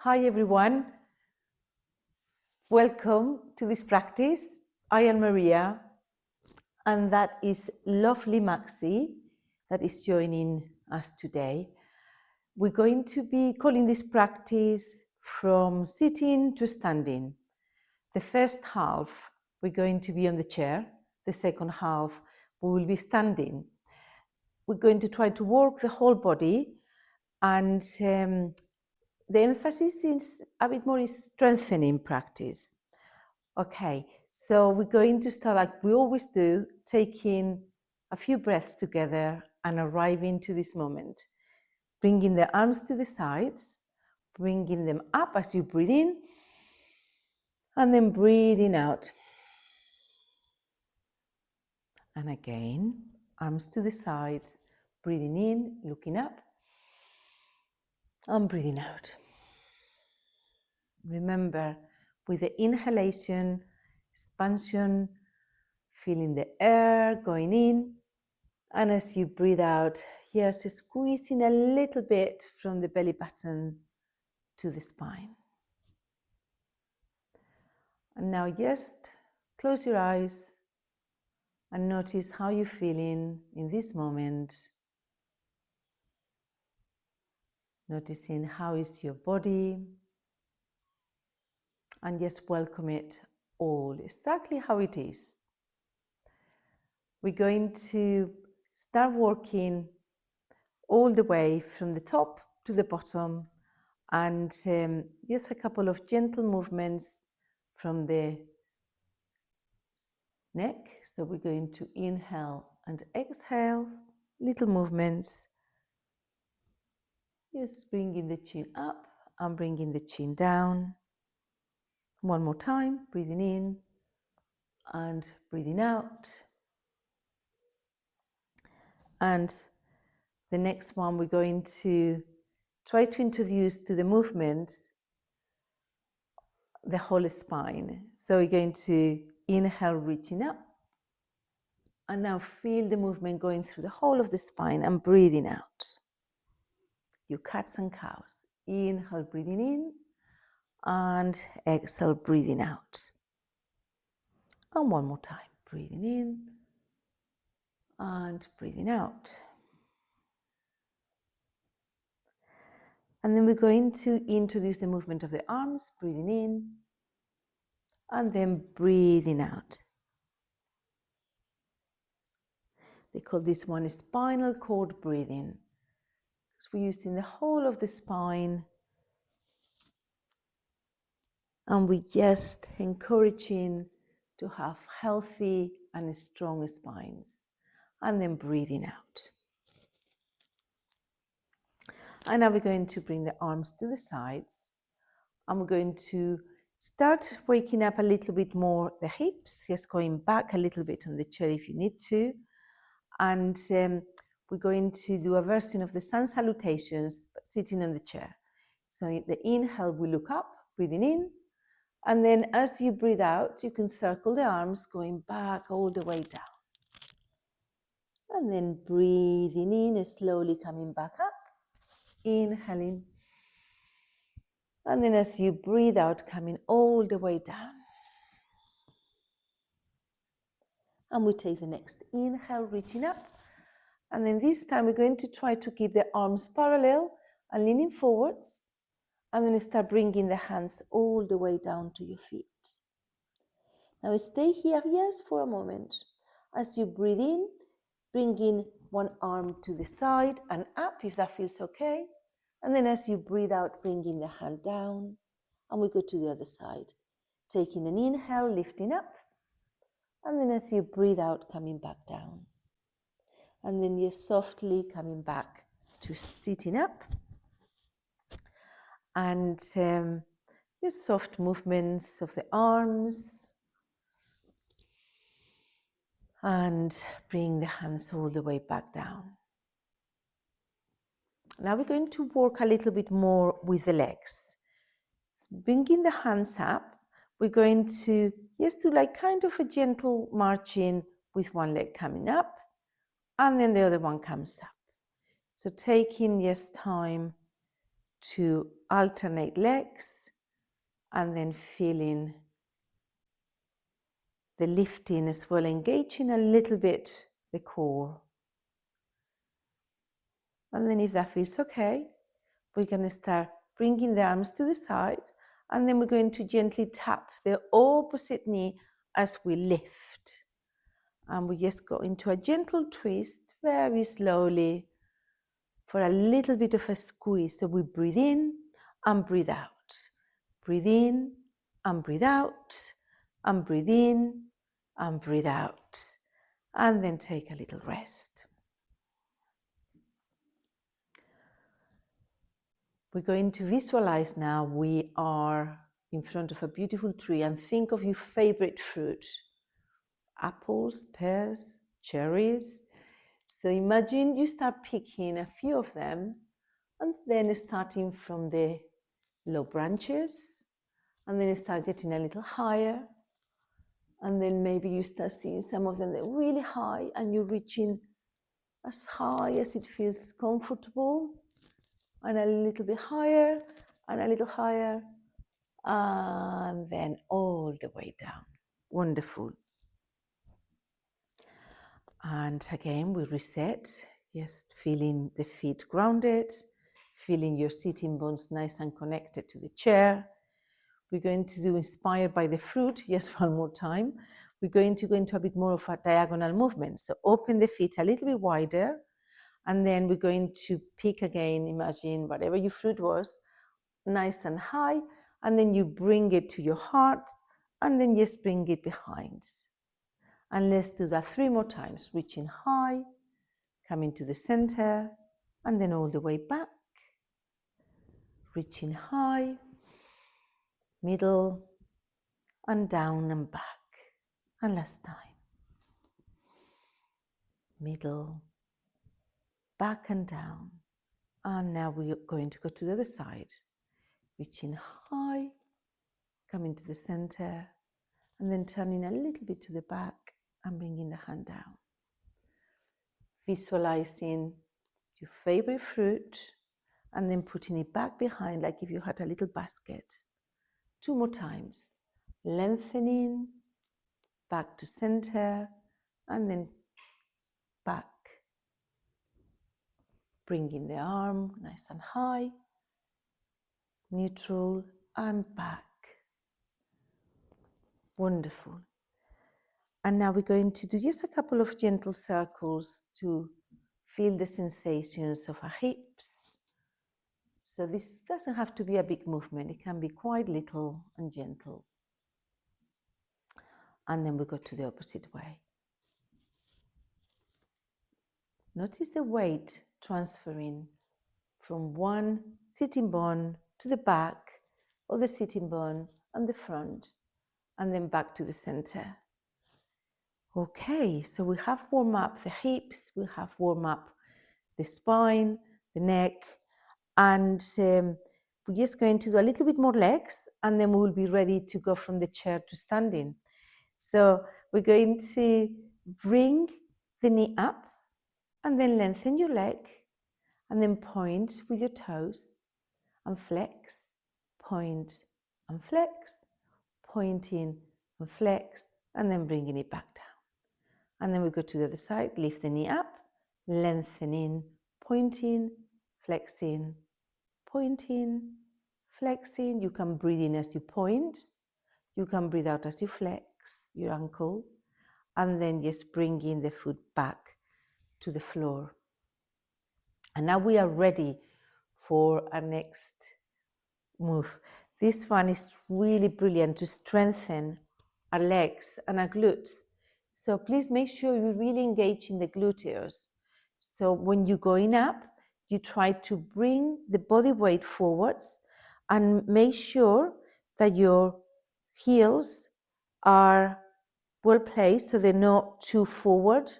Hi everyone, welcome to this practice. I am Maria and that is lovely Maxi that is joining us today. We're going to be calling this practice from sitting to standing. The first half we're going to be on the chair, the second half we will be standing. We're going to try to work the whole body and the emphasis is a bit more is strengthening practice. Okay, so we're going to start like we always do, taking a few breaths together and arriving to this moment. Bringing the arms to the sides, bringing them up as you breathe in, and then breathing out. And again, arms to the sides, breathing in, looking up, and breathing out. Remember, with the inhalation, expansion, feeling the air going in, and as you breathe out, yes, squeezing a little bit from the belly button to the spine. And now just close your eyes and notice how you're feeling in this moment. Noticing how is your body, and just welcome it all exactly how it is. We're going to start working all the way from the top to the bottom, and just a couple of gentle movements from the neck. So we're going to inhale and exhale, little movements. Just bringing the chin up and bringing the chin down. One more time, breathing in and breathing out. And the next one, we're going to try to introduce to the movement the whole spine. So we're going to inhale, reaching up. And now feel the movement going through the whole of the spine and breathing out. Your cats and cows. Inhale, breathing in, and exhale, breathing out. And one more time, breathing in and breathing out. And then we're going to introduce the movement of the arms, breathing in, and then breathing out. They call this one spinal cord breathing, because we're using the whole of the spine, and we're just encouraging to have healthy and strong spines, and then breathing out. And now we're going to bring the arms to the sides, and we're going to start waking up a little bit more the hips, just going back a little bit on the chair if you need to. And we're going to do a version of the sun salutations, but sitting on the chair. So in the inhale, we look up, breathing in. And then as you breathe out, you can circle the arms, going back all the way down. And then breathing in, slowly coming back up, inhaling. And then as you breathe out, coming all the way down. And we take the next inhale, reaching up. And then this time we're going to try to keep the arms parallel and leaning forwards. And then start bringing the hands all the way down to your feet. Now stay here, yes, for a moment. As you breathe in, bringing one arm to the side and up, if that feels okay. And then as you breathe out, bringing the hand down. And we go to the other side. Taking an inhale, lifting up. And then as you breathe out, coming back down. And then you're softly coming back to sitting up. And just soft movements of the arms. And bring the hands all the way back down. Now we're going to work a little bit more with the legs. Bringing the hands up, we're going to just do like kind of a gentle marching with one leg coming up and then the other one comes up. So taking just time to alternate legs and then feeling the lifting as well, engaging a little bit the core. And then if that feels okay, we're going to start bringing the arms to the sides, and then we're going to gently tap the opposite knee as we lift. And we just go into a gentle twist very slowly for a little bit of a squeeze. So we breathe in and breathe out. Breathe in and breathe out, and breathe in and breathe out. And then take a little rest. We're going to visualize now we are in front of a beautiful tree, and think of your favorite fruit. Apples, pears, cherries. So imagine you start picking a few of them, and then starting from the low branches, and then start getting a little higher, and then maybe you start seeing some of them that are really high, and you're reaching as high as it feels comfortable, and a little bit higher, and a little higher, and then all the way down. Wonderful. And again, we reset, just feeling the feet grounded, feeling your sitting bones nice and connected to the chair. We're going to do inspired by the fruit, yes, one more time. We're going to go into a bit more of a diagonal movement. So open the feet a little bit wider, and then we're going to pick again, imagine whatever your fruit was, nice and high, and then you bring it to your heart, and then just bring it behind. And let's do that 3 more times, reaching high, coming to the center, and then all the way back, reaching high, middle, and down and back. And last time, middle, back and down. And now we're going to go to the other side, reaching high, coming to the center, and then turning a little bit to the back and bringing the hand down. Visualizing your favorite fruit, and then putting it back behind like if you had a little basket. 2 more times, lengthening, back to center, and then back. Bringing the arm nice and high, neutral, and back. Wonderful. And now we're going to do just a couple of gentle circles to feel the sensations of our hips. So this doesn't have to be a big movement, it can be quite little and gentle. And then we go to the opposite way. Notice the weight transferring from one sitting bone to the back, or the sitting bone and the front, and then back to the center. Okay, so we have warmed up the hips, we have warmed up the spine, the neck, and we're just going to do a little bit more legs, and then we will be ready to go from the chair to standing. So we're going to bring the knee up, and then lengthen your leg, and then point with your toes, and flex, point and flex, pointing and flex, and then bringing it back down. And then we go to the other side, lift the knee up, lengthening, pointing, flexing, pointing, flexing. You can breathe in as you point, you can breathe out as you flex your ankle, and then just bringing the foot back to the floor. And now we are ready for our next move. This one is really brilliant to strengthen our legs and our glutes. So please make sure you really engage in the gluteus. So when you're going up, you try to bring the body weight forwards and make sure that your heels are well placed so they're not too forward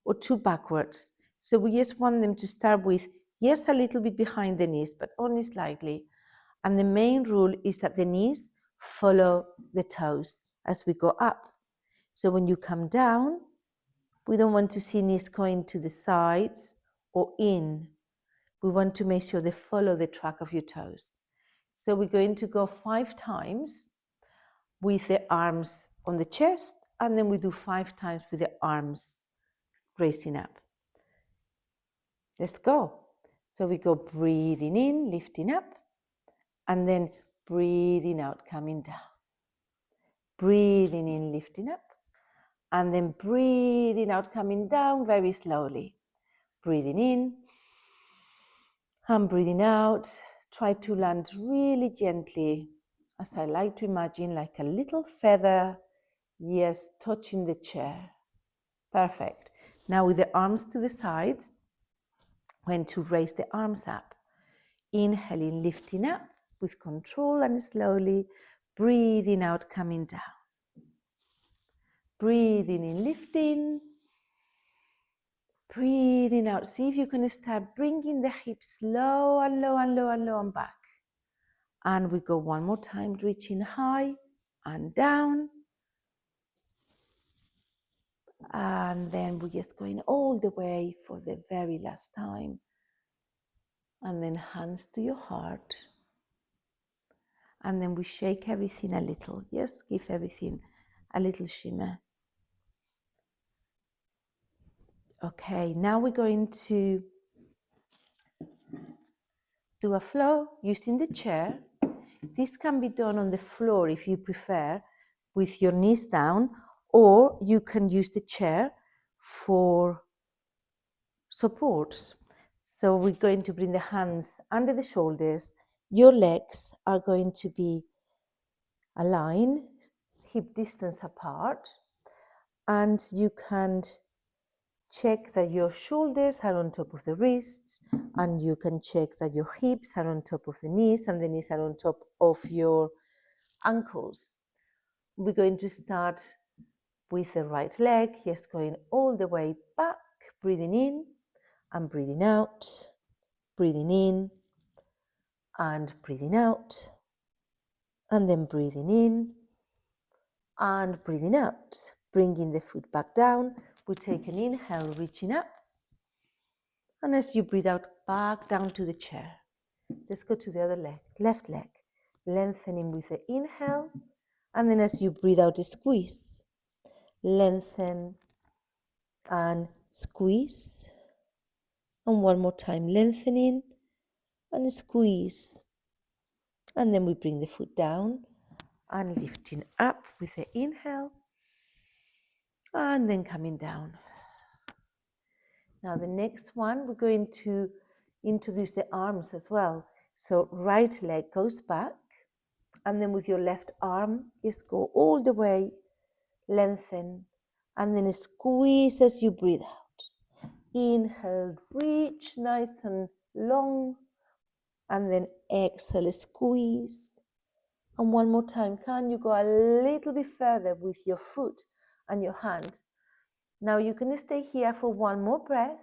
or too backwards. So we just want them to start with, yes, a little bit behind the knees, but only slightly. And the main rule is that the knees follow the toes as we go up. So when you come down, we don't want to see knees going to the sides or in. we want to make sure they follow the track of your toes. So we're going to go 5 times with the arms on the chest, and then we do 5 times with the arms raising up. Let's go. So we go breathing in, lifting up, and then breathing out, coming down. Breathing in, lifting up, and then breathing out, coming down very slowly. Breathing in and breathing out. Try to land really gently, as I like to imagine, like a little feather, yes, touching the chair. Perfect. Now with the arms to the sides, when to raise the arms up. Inhaling, lifting up with control and slowly. Breathing out, coming down. Breathing in, lifting. Breathing out. See if you can start bringing the hips low and low and low and low and back. And we go one more time, reaching high and down. And then we're just going all the way for the very last time. And then hands to your heart. And then we shake everything a little. Yes, give everything a little shimmer. Okay, now we're going to do a flow using the chair. This can be done on the floor if you prefer, with your knees down, or you can use the chair for support. So we're going to bring the hands under the shoulders. Your legs are going to be aligned, hip distance apart, and you can check that your shoulders are on top of the wrists, and you can check that your hips are on top of the knees and the knees are on top of your ankles. We're going to start with the right leg, yes, going all the way back, breathing in and breathing out, breathing in and breathing out, and then breathing in and breathing out, bringing the foot back down. We take an inhale, reaching up. And as you breathe out, back down to the chair. Let's go to the other leg, left leg. Lengthening with the inhale. And then as you breathe out, squeeze. Lengthen and squeeze. And one more time, lengthening and squeeze. And then we bring the foot down and lifting up with the inhale. And then coming down. Now the next one, we're going to introduce the arms as well. So right leg goes back, and then with your left arm, just go all the way, lengthen, and then squeeze as you breathe out. Inhale, reach nice and long, and then exhale, squeeze. And one more time, can you go a little bit further with your foot and your hand? Now you can stay here for one more breath,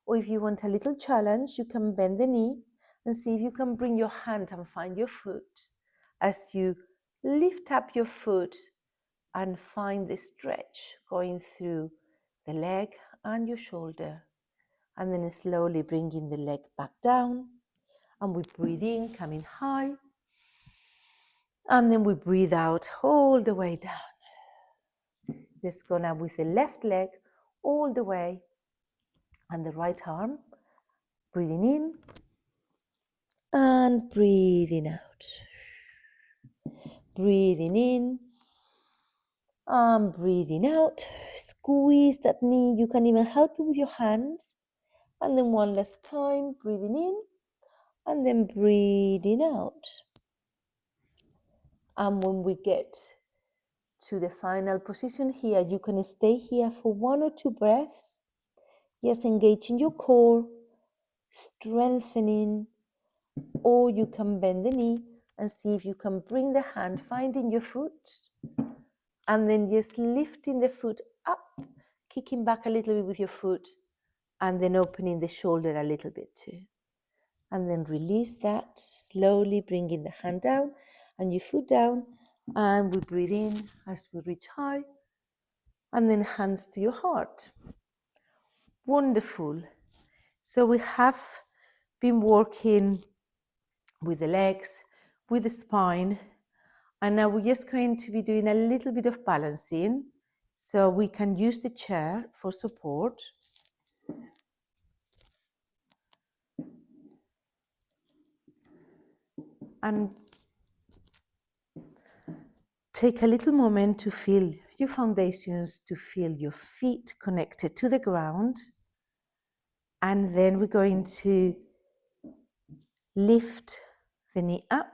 or if you want a little challenge, you can bend the knee and see if you can bring your hand and find your foot as you lift up your foot and find the stretch going through the leg and your shoulder. And then slowly bringing the leg back down, and we breathe in, coming high, and then we breathe out all the way down. Let's go now with the left leg all the way, and the right arm, breathing in and breathing out. Breathing in and breathing out. Squeeze that knee. You can even help it with your hands. And then one last time, breathing in and then breathing out. And when we get to the final position here, you can stay here for 1 or 2 breaths. Yes, engaging your core, strengthening, or you can bend the knee and see if you can bring the hand, finding your foot, and then just lifting the foot up, kicking back a little bit with your foot, and then opening the shoulder a little bit too. And then release that, slowly bringing the hand down and your foot down, and we breathe in as we reach high, and then hands to your heart. Wonderful. So we have been working with the legs, with the spine, and now we're just going to be doing a little bit of balancing, so we can use the chair for support. And take a little moment to feel your foundations, to feel your feet connected to the ground. And then we're going to lift the knee up.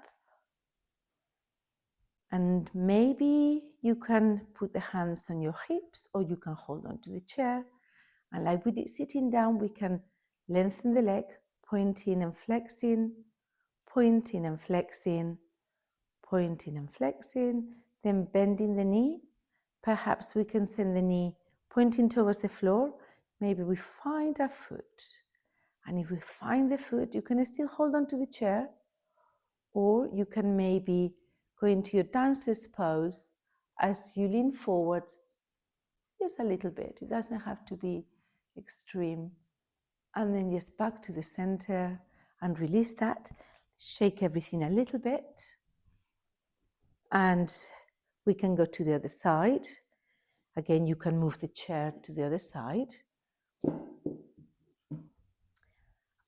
And maybe you can put the hands on your hips, or you can hold on to the chair. And like we did sitting down, we can lengthen the leg, pointing and flexing, pointing and flexing, pointing and flexing, then bending the knee. Perhaps we can send the knee pointing towards the floor. Maybe we find our foot. And if we find the foot, you can still hold on to the chair, or you can maybe go into your dancer's pose as you lean forwards just a little bit. It doesn't have to be extreme. And then just back to the center and release that. Shake everything a little bit. And we can go to the other side. Again, you can move the chair to the other side.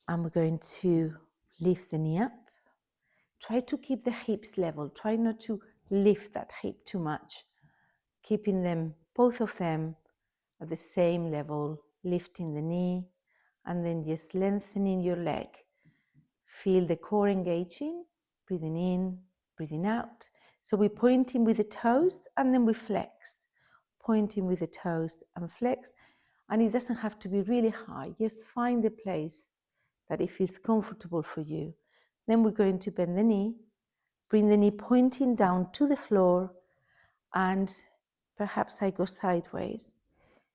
And we're going to lift the knee up. Try to keep the hips level. Try not to lift that hip too much. Keeping them, both of them, at the same level. Lifting the knee and then just lengthening your leg. Feel the core engaging. Breathing in, breathing out. So we're pointing with the toes and then we flex. Pointing with the toes and flex. And it doesn't have to be really high. Just find the place that it feels comfortable for you. Then we're going to bend the knee, bring the knee pointing down to the floor, and perhaps I go sideways.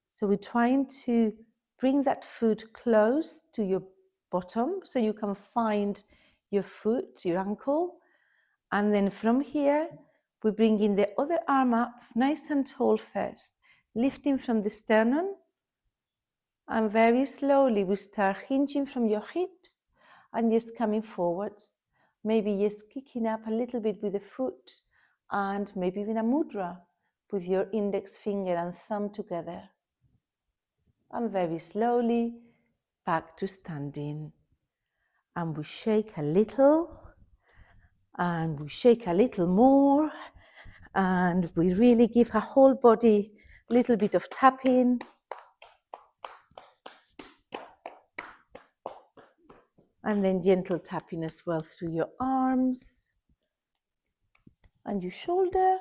So we're trying to bring that foot close to your bottom so you can find your foot, your ankle. And then from here, we're bringing the other arm up, nice and tall first, lifting from the sternum. And very slowly we start hinging from your hips and just coming forwards. Maybe just kicking up a little bit with the foot, and maybe even a mudra with your index finger and thumb together. And very slowly back to standing. And we shake a little, and we shake a little more, and we really give our whole body a little bit of tapping. And then gentle tapping as well through your arms and your shoulder.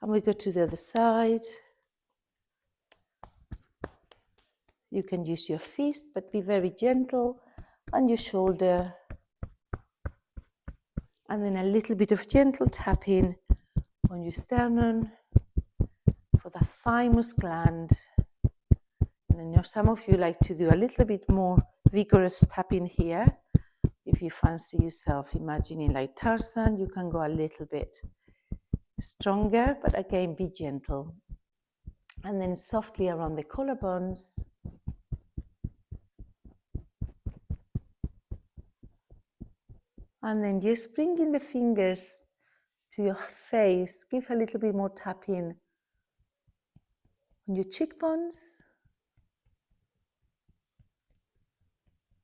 And we go to the other side. You can use your fist, but be very gentle. And your shoulder. And then a little bit of gentle tapping on your sternum for the thymus gland. And I know some of you like to do a little bit more vigorous tapping here. If you fancy yourself imagining like Tarzan, you can go a little bit stronger, but again, be gentle. And then softly around the collarbones. And then just bringing the fingers to your face. Give a little bit more tapping on your cheekbones.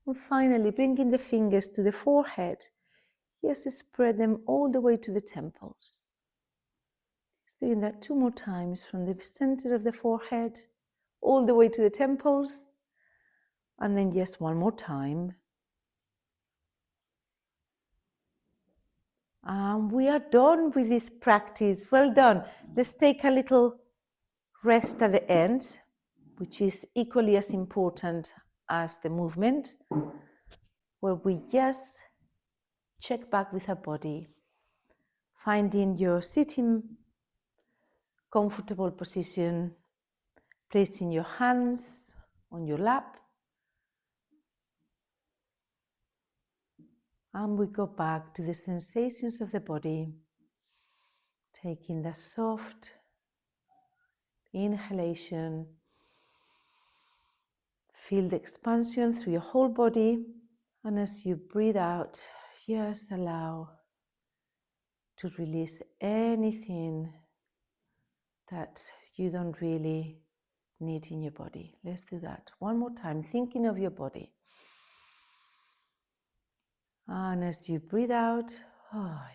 And finally, bringing the fingers to the forehead. Just spread them all the way to the temples. Doing that 2 more times from the center of the forehead all the way to the temples. And then just 1 more time. And we are done with this practice. Well done. Let's take a little rest at the end, which is equally as important as the movement, where we just check back with our body, finding your sitting comfortable position, placing your hands on your lap, and we go back to the sensations of the body, taking the soft inhalation. Feel the expansion through your whole body, And as you breathe out, just allow to release anything that you don't really need in your body. Let's do that one more time, thinking of your body. And as you breathe out,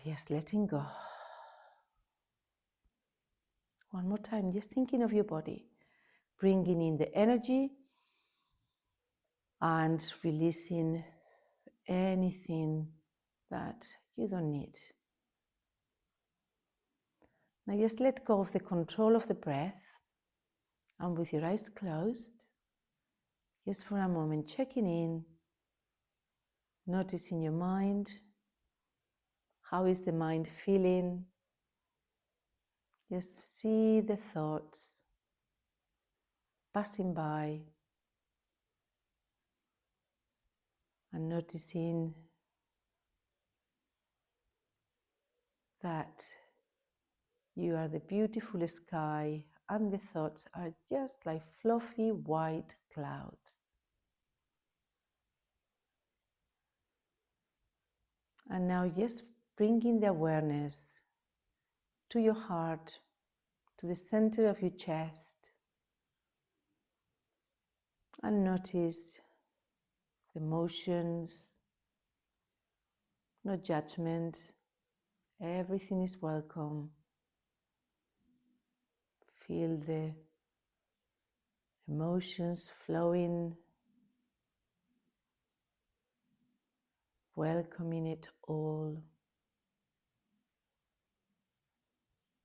yes, letting go. One more time, just thinking of your body, bringing in the energy and releasing anything that you don't need. Now just let go of the control of the breath, and with your eyes closed, just for a moment, checking in, noticing your mind. How is the mind feeling? Just see the thoughts passing by and noticing that you are the beautiful sky and the thoughts are just like fluffy white clouds. And now just bringing the awareness to your heart, to the center of your chest, and notice the emotions, no judgment, everything is welcome. Feel the emotions flowing, welcoming it all.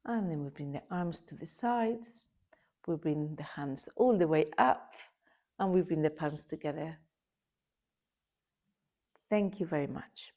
And then we bring the arms to the sides, we bring the hands all the way up, and we bring the palms together. Thank you very much.